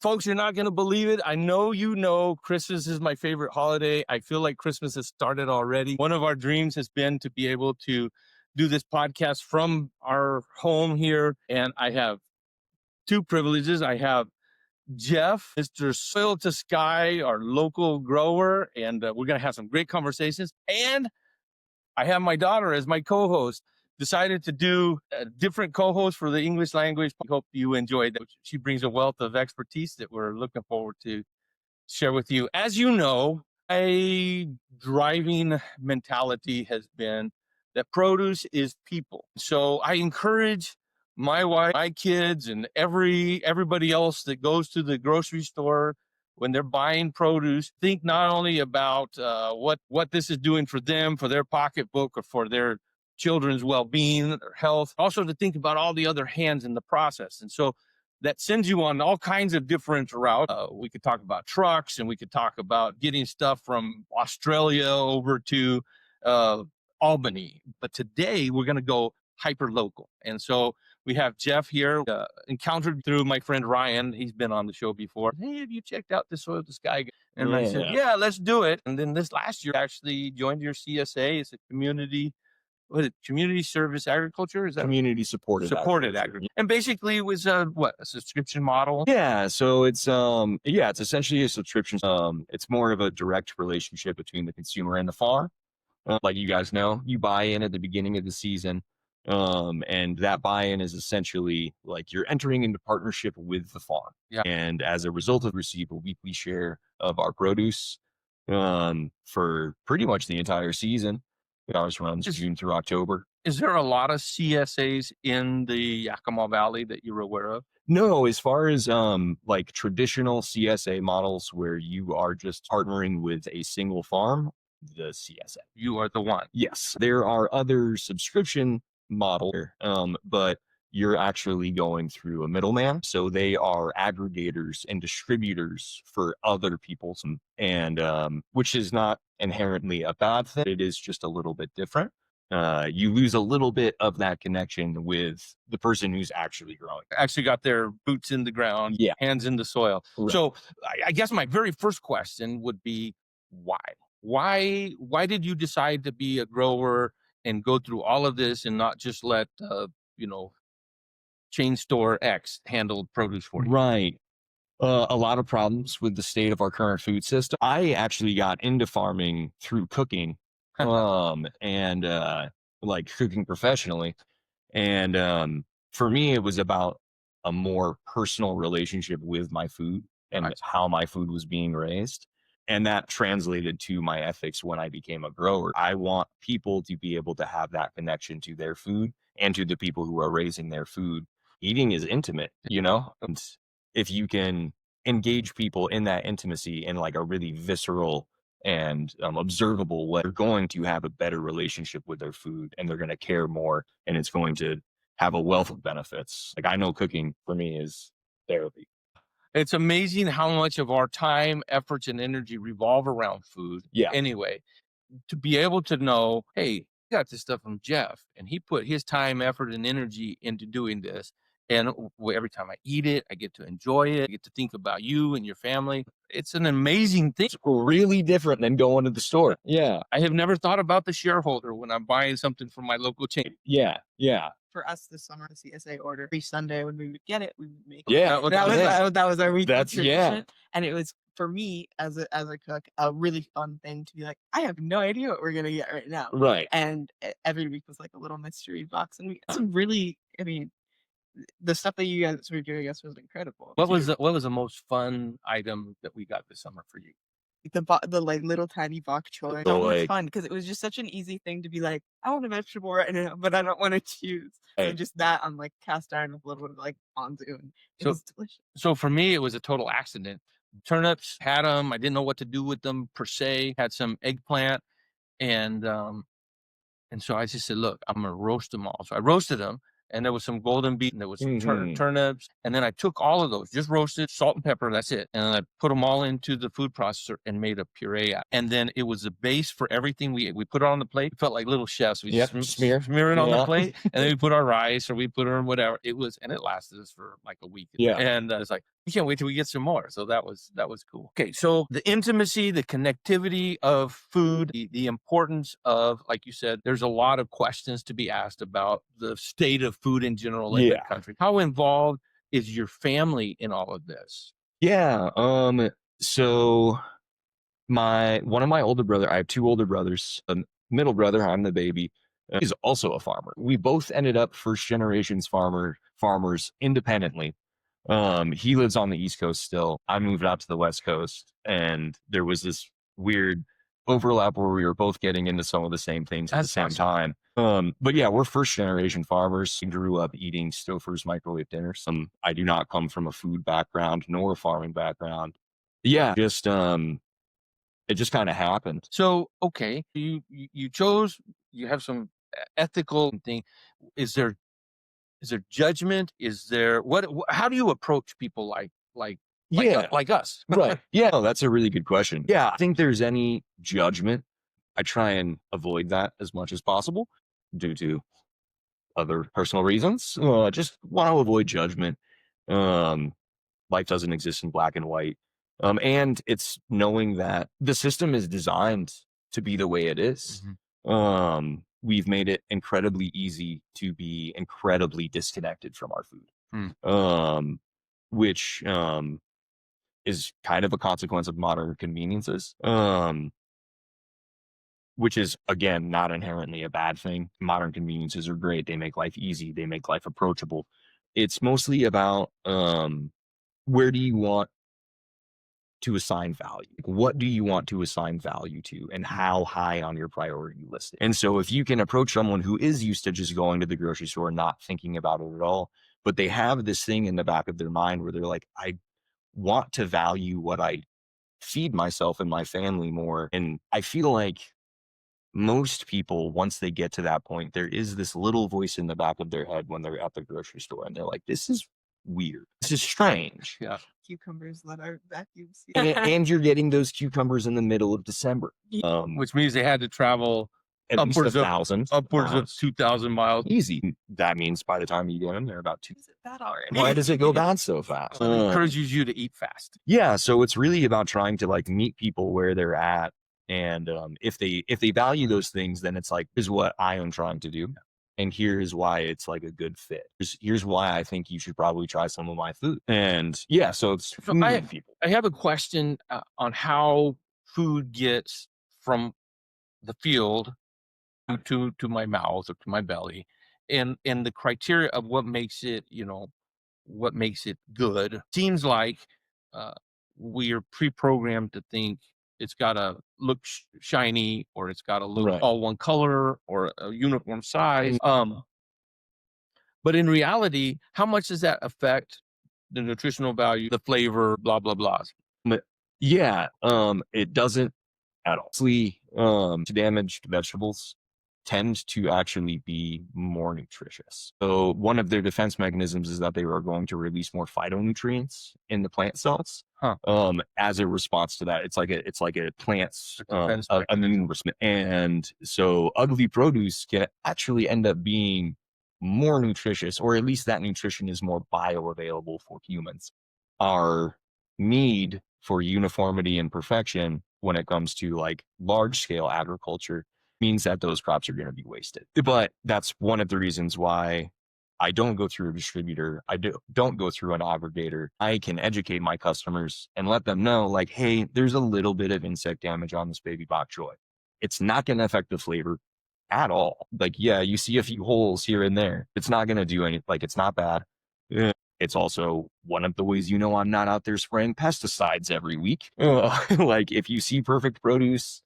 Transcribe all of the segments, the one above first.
Folks, you're not going to believe it. I know you know Christmas is my favorite holiday. I feel like Christmas has started already. One of our dreams has been to be able to do this podcast from our home here. And I have two privileges. I have Jeff, Mr. Soil to Sky, our local grower, and we're going to have some great conversations. And I have my daughter as my co-host. Decided to do a different co-host for the English language. I hope you enjoyed that. She brings a wealth of expertise that we're looking forward to share with you. As you know, a driving mentality has been that produce is people. So I encourage my wife, my kids, and everybody else that goes to the grocery store when they're buying produce, think not only about what this is doing for them, for their pocketbook, or for their children's well-being or health, also to think about all the other hands in the process. And so that sends you on all kinds of different routes. We could talk about trucks, and we could talk about getting stuff from Australia over to Albany. But today we're going to go hyper local. And so we have Jeff here, encountered through my friend Ryan. He's been on the show before. Hey, have you checked out the Soil to Sky? And I said, yeah, let's do it. And then this last year, actually joined your CSA. It's a community service agriculture? Is that community supported agriculture? And basically it was a subscription model? Yeah, so it's it's essentially a subscription. It's more of a direct relationship between the consumer and the farm. Like you guys know, you buy in at the beginning of the season, and that buy-in is essentially like you're entering into partnership with the farm. Yeah. And as a result of receive a weekly share of our produce for pretty much the entire season. Ours runs June through October. Is there a lot of CSAs in the Yakima Valley that you're aware of? No, as far as like traditional CSA models where you are just partnering with a single farm, the CSA. You are the one. Yes. There are other subscription models, but you're actually going through a middleman. So they are aggregators and distributors for other people, and which is not inherently a bad thing. It is just a little bit different. You lose a little bit of that connection with the person who's actually growing. Actually got their boots in the ground, hands in the soil. Right. So I guess my very first question would be, why? Why did you decide to be a grower and go through all of this and not just let, chain store X handle produce for you? Right. A lot of problems with the state of our current food system. I actually got into farming through cooking, and like cooking professionally. And for me, it was about a more personal relationship with my food and how my food was being raised. And that translated to my ethics when I became a grower. I want people to be able to have that connection to their food and to the people who are raising their food. Eating is intimate, and if you can engage people in that intimacy in like a really visceral and observable way, they're going to have a better relationship with their food, and they're going to care more, and it's going to have a wealth of benefits. Like I know cooking for me is therapy. It's amazing how much of our time, efforts, and energy revolve around food. Yeah. Anyway, to be able to know, hey, I got this stuff from Jeff, and he put his time, effort, and energy into doing this. And every time I eat it, I get to enjoy it. I get to think about you and your family. It's an amazing thing. It's really different than going to the store. Yeah. I have never thought about the shareholder when I'm buying something from my local chain. Yeah. For us this summer, the CSA order every Sunday when we would get it, we would make it. Yeah. That was our weekly tradition. Yeah. And it was, for me as a cook, a really fun thing to be like, I have no idea what we're gonna get right now. Right. And every week was like a little mystery box, and we got some really, the stuff that you guys were doing was incredible. What was the most fun item that we got this summer for you? The like little tiny bok choy. That was fun because it was just such an easy thing to be like, I want a vegetable right now, but I don't want to choose. And just that on like cast iron with a little bit of like ponzu, and it was delicious. So for me, it was a total accident. Turnips, had them. I didn't know what to do with them per se. Had some eggplant, and so I just said, look, I'm gonna roast them all. So I roasted them. And there was some golden beet, and there was some turnips. And then I took all of those, just roasted, salt and pepper, that's it. And then I put them all into the food processor and made a puree out. And then it was the base for everything we ate. We put it on the plate. We felt like little chefs. We smear it on the plate. And then we put our rice, or we put our whatever. And it lasted us for like a week. Yeah. And it's like, We can't wait till we get some more. So that was cool. Okay, so the intimacy, the connectivity of food, the importance of, like you said, there's a lot of questions to be asked about the state of food in general in the country. How involved is your family in all of this? Yeah. So one of my older brother, I have two older brothers. A middle brother, I'm the baby, is also a farmer. We both ended up first generations farmers independently. He lives on the East Coast still. I moved out to the West Coast, and there was this weird overlap where we were both getting into some of the same things at the same time. But yeah, we're first generation farmers. We grew up eating Stouffer's microwave dinners. I do not come from a food background nor a farming background. Yeah, just it just kind of happened. So, okay, you chose, you have some ethical thing. Is there judgment? Is there how do you approach people like us? Right. Yeah, no, that's a really good question. Yeah, I think there's any judgment. I try and avoid that as much as possible due to other personal reasons. I just want to avoid judgment. Life doesn't exist in black and white. And it's knowing that the system is designed to be the way it is. We've made it incredibly easy to be incredibly disconnected from our food. Which is kind of a consequence of modern conveniences. Which is, again, not inherently a bad thing. Modern conveniences are great. They make life easy. They make life approachable. It's mostly about where do you want to assign value? What do you want to assign value to, and how high on your priority list? And so if you can approach someone who is used to just going to the grocery store, not thinking about it at all, but they have this thing in the back of their mind where they're like, I want to value what I feed myself and my family more. And I feel like most people, once they get to that point, there is this little voice in the back of their head when they're at the grocery store and they're like, this is weird. This is strange. Yeah. Cucumbers that are vacuum sealed. And you're getting those cucumbers in the middle of December. Which means they had to travel at upwards least upwards of 2,000 miles. Easy. That means by the time you get them, they're about 2. Is it bad already? Why does it go bad so fast? It encourages you to eat fast. Yeah, so it's really about trying to like meet people where they're at. And if they value those things, then it's like, here's what I am trying to do. And here's why it's like a good fit. Here's why I think you should probably try some of my food. And yeah, so it's people. I have a question on how food gets from the field to my mouth or to my belly, and the criteria of what makes it, what makes it good. Seems like we are pre-programmed to think it's got to look shiny, or it's got to look all one color or a uniform size. But in reality, how much does that affect the nutritional value, the flavor, blah blah blah? Yeah, it doesn't at all. Damaged vegetables tend to actually be more nutritious. So one of their defense mechanisms is that they are going to release more phytonutrients in the plant cells. As a response to that, it's like a plant's immune response. And so ugly produce can actually end up being more nutritious, or at least that nutrition is more bioavailable for humans. Our need for uniformity and perfection when it comes to like large scale agriculture means that those crops are going to be wasted. But that's one of the reasons why I don't go through a distributor. I don't go through an aggregator. I can educate my customers and let them know, like, hey, there's a little bit of insect damage on this baby bok choy. It's not going to affect the flavor at all. Like, yeah, you see a few holes here and there. It's not going to do anything. Like, it's not bad. It's also one of the ways, I'm not out there spraying pesticides every week. Like, if you see perfect produce,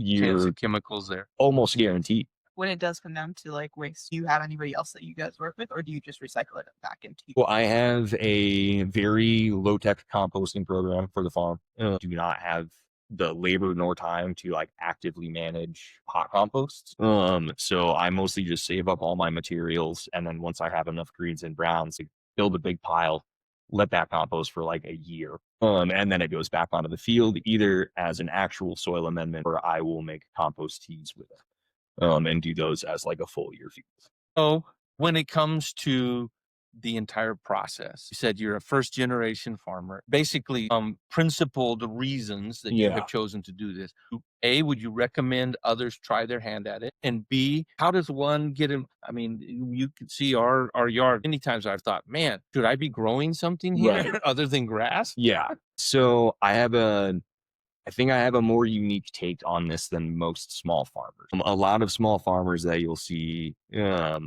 you're chemicals there, almost guaranteed. When it does come down to like waste, do you have anybody else that you guys work with, or do you just recycle it back into? Well, I have a very low tech composting program for the farm. Do not have the labor nor time to like actively manage hot composts. So I mostly just save up all my materials, and then once I have enough greens and browns, build a big pile, let that compost for like a year. And then it goes back onto the field, either as an actual soil amendment, or I will make compost teas with it. And do those as like a full year feed. So when it comes to the entire process. You said you're a first generation farmer. Basically, principled reasons that you have chosen to do this. A, would you recommend others try their hand at it? And B, how does one get in? I mean, you could see our yard. Many times I've thought, man, should I be growing something here other than grass? Yeah. So I think I have a more unique take on this than most small farmers. A lot of small farmers that you'll see,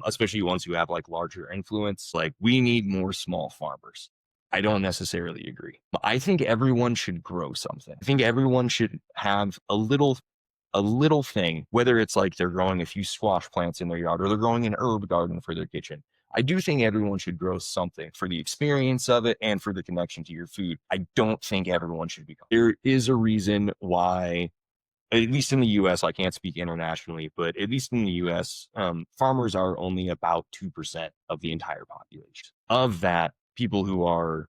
especially ones who have like larger influence, like we need more small farmers. I don't necessarily agree. I think everyone should grow something. I think everyone should have a little thing, whether it's like they're growing a few squash plants in their yard or they're growing an herb garden for their kitchen. I do think everyone should grow something for the experience of it and for the connection to your food. I don't think everyone should be. There is a reason why, at least in the US, I can't speak internationally, but at least in the US, farmers are only about 2% of the entire population. Of that, people who are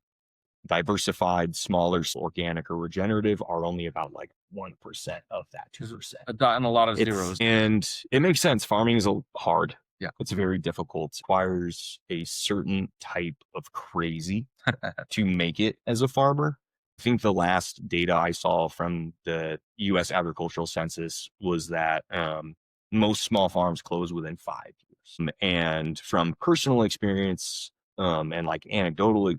diversified, smaller, organic, or regenerative are only about like 1% of that 2%. A dot and a lot of zeros. And it makes sense. Farming is hard. Yeah. It's very difficult. It requires a certain type of crazy to make it as a farmer. I think the last data I saw from the US agricultural census was that most small farms close within 5 years. And from personal experience and like anecdotal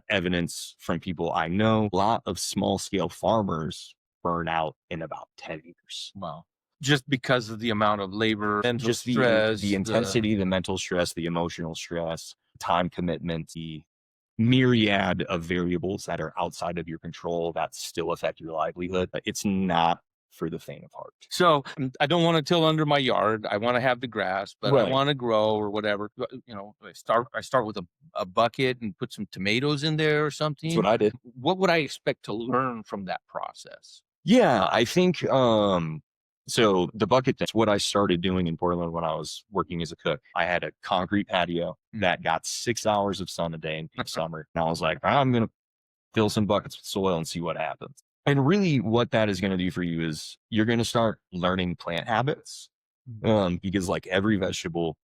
evidence from people I know, a lot of small scale farmers burn out in about 10 years. Wow. Just because of the amount of labor, mental Just stress, the intensity, the mental stress, the emotional stress, time commitment, the myriad of variables that are outside of your control that still affect your livelihood. It's not for the faint of heart. So I don't want to till under my yard. I want to have the grass, but I want to grow or whatever. You know, I start with a bucket and put some tomatoes in there or something. That's what I did. What would I expect to learn from that process? Yeah, I think so the bucket, that's what I started doing in Portland when I was working as a cook. I had a concrete patio that got 6 hours of sun a day in peak summer. And I was like, I'm going to fill some buckets with soil and see what happens. And really what that is going to do for you is you're going to start learning plant habits because like every vegetable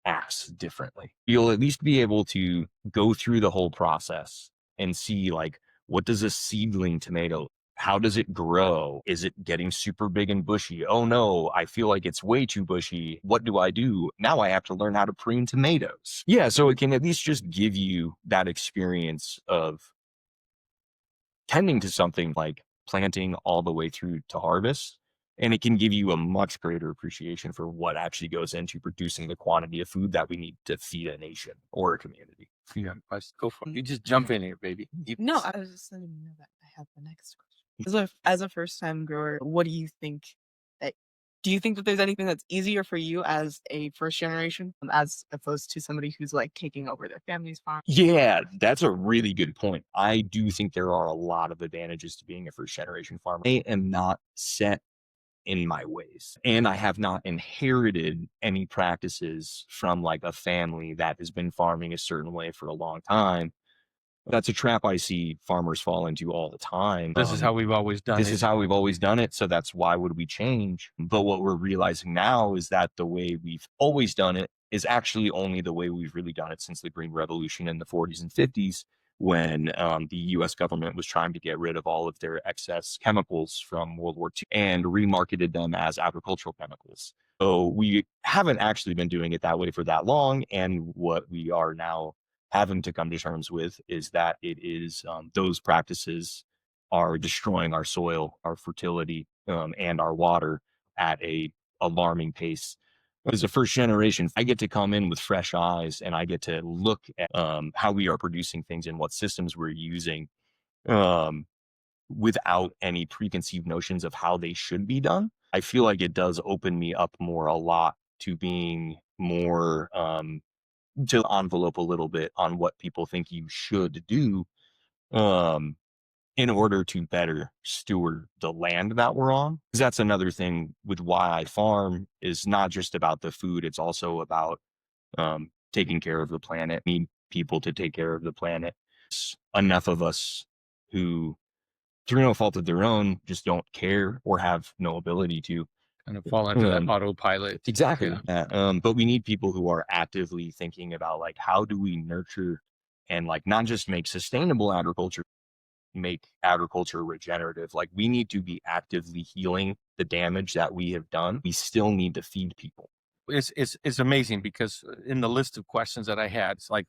acts differently. You'll at least be able to go through the whole process and see like, what does a seedling tomato, how does it grow? Is it getting super big and bushy? Oh no, I feel like it's way too bushy. What do I do? Now I have to learn how to prune tomatoes. Yeah, so it can at least just give you that experience of tending to something like planting all the way through to harvest. And it can give you a much greater appreciation for what actually goes into producing the quantity of food that we need to feed a nation or a community. Yeah, go for it. You just jump in here, baby. No, I was just letting you know that I have the next question. As a first-time grower, what do you think do you think that there's anything that's easier for you as a first generation as opposed to somebody who's like taking over their family's farm? Yeah, that's a really good point. I do think there are a lot of advantages to being a first generation farmer. I am not set in my ways, and I have not inherited any practices from like a family that has been farming a certain way for a long time. That's a trap I see farmers fall into all the time. This is how we've always done it. This is how we've always done it. So that's why would we change? But what we're realizing now is that the way we've always done it is actually only the way we've really done it since the Green Revolution in the 40s and 50s, when the US government was trying to get rid of all of their excess chemicals from World War II and remarketed them as agricultural chemicals. So we haven't actually been doing it that way for that long. And what we are now having to come to terms with is that it is those practices are destroying our soil, our fertility, and our water at a alarming pace. As a first generation, I get to come in with fresh eyes and I get to look at how we are producing things and what systems we're using without any preconceived notions of how they should be done. I feel like it does open me up a lot to being more to envelope a little bit on what people think you should do in order to better steward the land that we're on. Because that's another thing with why I farm, is not just about the food, it's also about taking care of the planet. We need people to take care of the planet. It's enough of us who, through no fault of their own, just don't care or have no ability to. kind of fall into that autopilot. Exactly. Yeah. But we need people who are actively thinking about like, how do we nurture and like not just make sustainable agriculture, make agriculture regenerative. Like we need to be actively healing the damage that we have done. We still need to feed people. It's amazing because in the list of questions that I had, it's like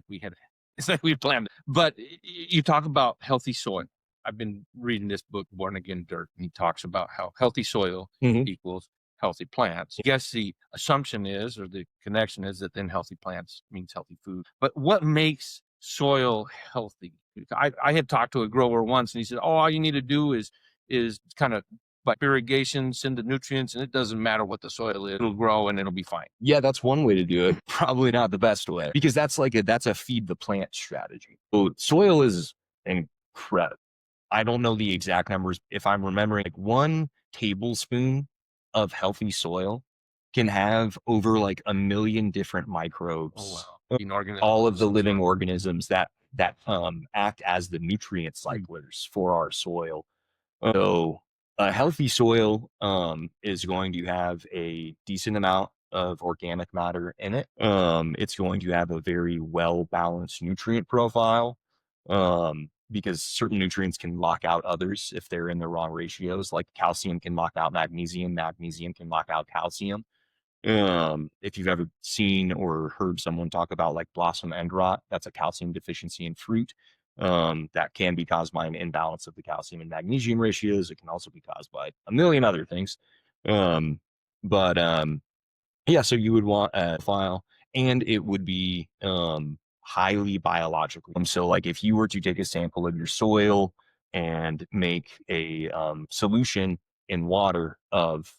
we planned. But you talk about healthy soil. I've been reading this book, Born Again Dirt, and he talks about how healthy soil equals healthy plants. I guess the assumption is, or the connection is, that then healthy plants means healthy food. But what makes soil healthy? I had talked to a grower once, and he said, "Oh, all you need to do is kind of by irrigation, send the nutrients, and it doesn't matter what the soil is, it'll grow and it'll be fine." Yeah, that's one way to do it. Probably not the best way, because that's a feed the plant strategy. So soil is incredible. I don't know the exact numbers. If I'm remembering, like 1 tablespoon of healthy soil can have over like 1 million different microbes. Oh, wow. All of the living organisms that act as the nutrient cyclers for our soil. So a healthy soil is going to have a decent amount of organic matter in it. It's going to have a very well balanced nutrient profile because certain nutrients can lock out others if they're in the wrong ratios. Like calcium can lock out magnesium, magnesium can lock out calcium. If you've ever seen or heard someone talk about like blossom end rot, that's a calcium deficiency in fruit. That can be caused by an imbalance of the calcium and magnesium ratios. It can also be caused by a million other things. But yeah, so you would want a file, and it would be highly biological. So like if you were to take a sample of your soil and make a solution in water of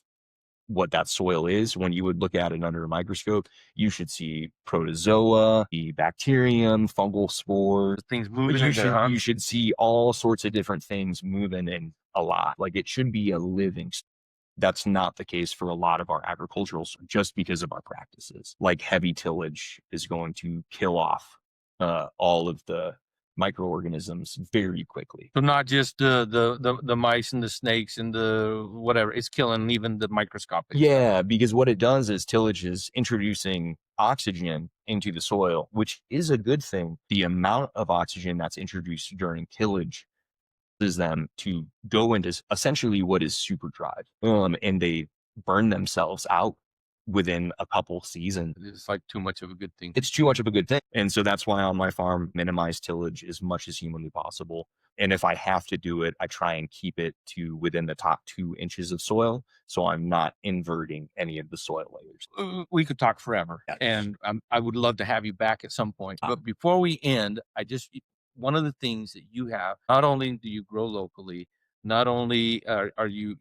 what that soil is, when you would look at it under a microscope, you should see protozoa, the bacterium, fungal spores, things moving. You should see all sorts of different things moving in a lot. Like it should be a living. That's not the case for a lot of our agricultural, just because of our practices. Like heavy tillage is going to kill off all of the microorganisms very quickly. So not just the mice and the snakes and the whatever, it's killing even the microscopic. Yeah, because what it does is tillage is introducing oxygen into the soil, which is a good thing. The amount of oxygen that's introduced during tillage is them to go into essentially what is superdrive. And they burn themselves out within a couple seasons. It's like too much of a good thing. It's too much of a good thing. And so that's why on my farm, minimize tillage as much as humanly possible. And if I have to do it, I try and keep it to within the top 2 inches of soil. So I'm not inverting any of the soil layers. We could talk forever. Yeah. And I would love to have you back at some point. But before we end, one of the things that you have, not only do you grow locally, not only are you,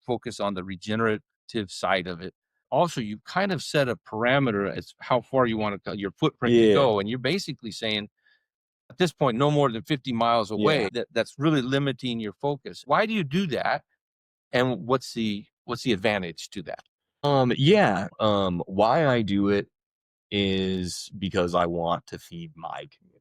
focus on the regenerative side of it, also you kind of set a parameter as how far you want your footprint to go. And you're basically saying, at this point, no more than 50 miles away. That's really limiting your focus. Why do you do that? And what's the advantage to that? Why I do it is because I want to feed my community.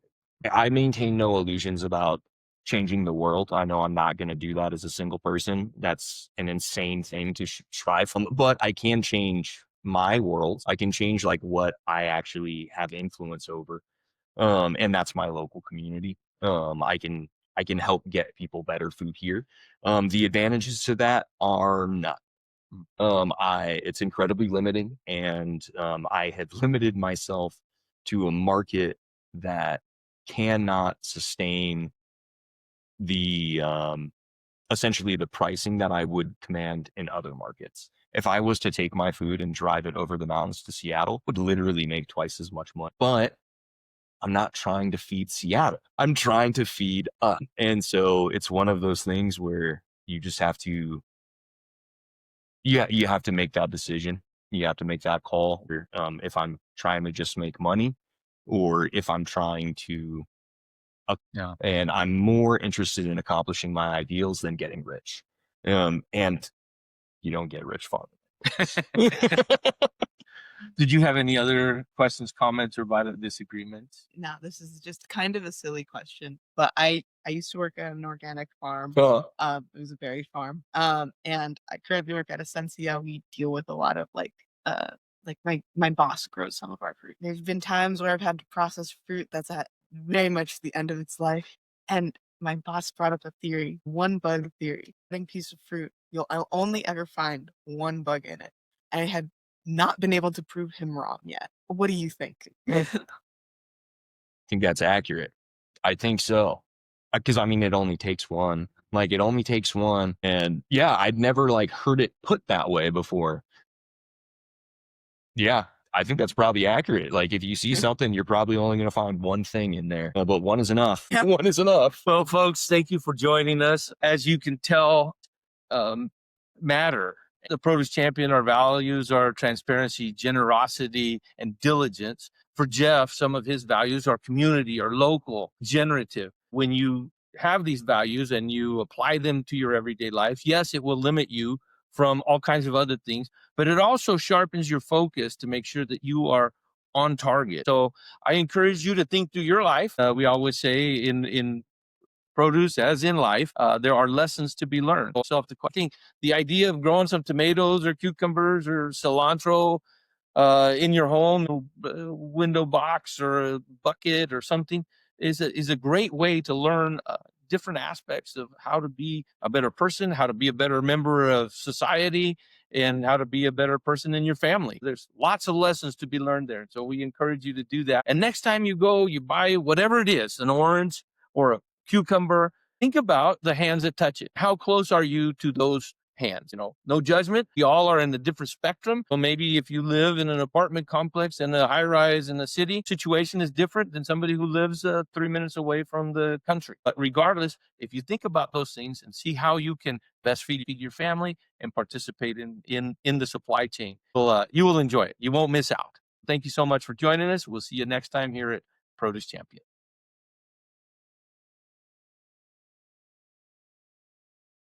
I maintain no illusions about changing the world. I know I'm not going to do that as a single person. That's an insane thing to strive from, but I can change my world. I can change like what I actually have influence over. And that's my local community. I can help get people better food here. The advantages to that are none. It's incredibly limiting, and I have limited myself to a market that cannot sustain the essentially the pricing that I would command in other markets. If I was to take my food and drive it over the mountains to Seattle, would literally make twice as much money. But I'm not trying to feed Seattle. I'm trying to feed us. And so it's one of those things where you just have to, you have to make that decision. You have to make that call. If I'm trying to just make money, or if I'm trying to, and I'm more interested in accomplishing my ideals than getting rich. And you don't get rich farming. Did you have any other questions, comments, or violent disagreements? No, this is just kind of a silly question, but I used to work at an organic farm. It was a berry farm. And I currently work at a Sensia. We deal with a lot of like my boss grows some of our fruit. There's been times where I've had to process fruit that's at very much the end of its life, and my boss brought up a theory, one bug theory. Cutting piece of fruit, I'll only ever find one bug in it. I had not been able to prove him wrong yet. What do you think? Think that's accurate. I think so. Because I mean, it only takes one. Like, it only takes one. And yeah, I'd never like heard it put that way before. Yeah, I think that's probably accurate. Like, if you see something, you're probably only going to find one thing in there, but one is enough. Yeah. One is enough. Well, folks, thank you for joining us. As you can tell, matter. The Produce Champion, our values are transparency, generosity, and diligence. For Jeff, some of his values are community, are local, generative. When you have these values and you apply them to your everyday life, yes, it will limit you from all kinds of other things, but it also sharpens your focus to make sure that you are on target. So I encourage you to think through your life. We always say in produce, as in life, there are lessons to be learned. I think the idea of growing some tomatoes or cucumbers or cilantro in your home, window box or a bucket or something, is a great way to learn different aspects of how to be a better person, how to be a better member of society, and how to be a better person in your family. There's lots of lessons to be learned there. So we encourage you to do that. And next time you go, you buy whatever it is, an orange or a cucumber, think about the hands that touch it. How close are you to those hands? No judgment. We all are in a different spectrum. So maybe if you live in an apartment complex in a high rise in the city, situation is different than somebody who lives 3 minutes away from the country. But regardless, if you think about those things and see how you can best feed your family and participate in the supply chain, well, you will enjoy it. You won't miss out. Thank you so much for joining us. We'll see you next time here at Produce Champion.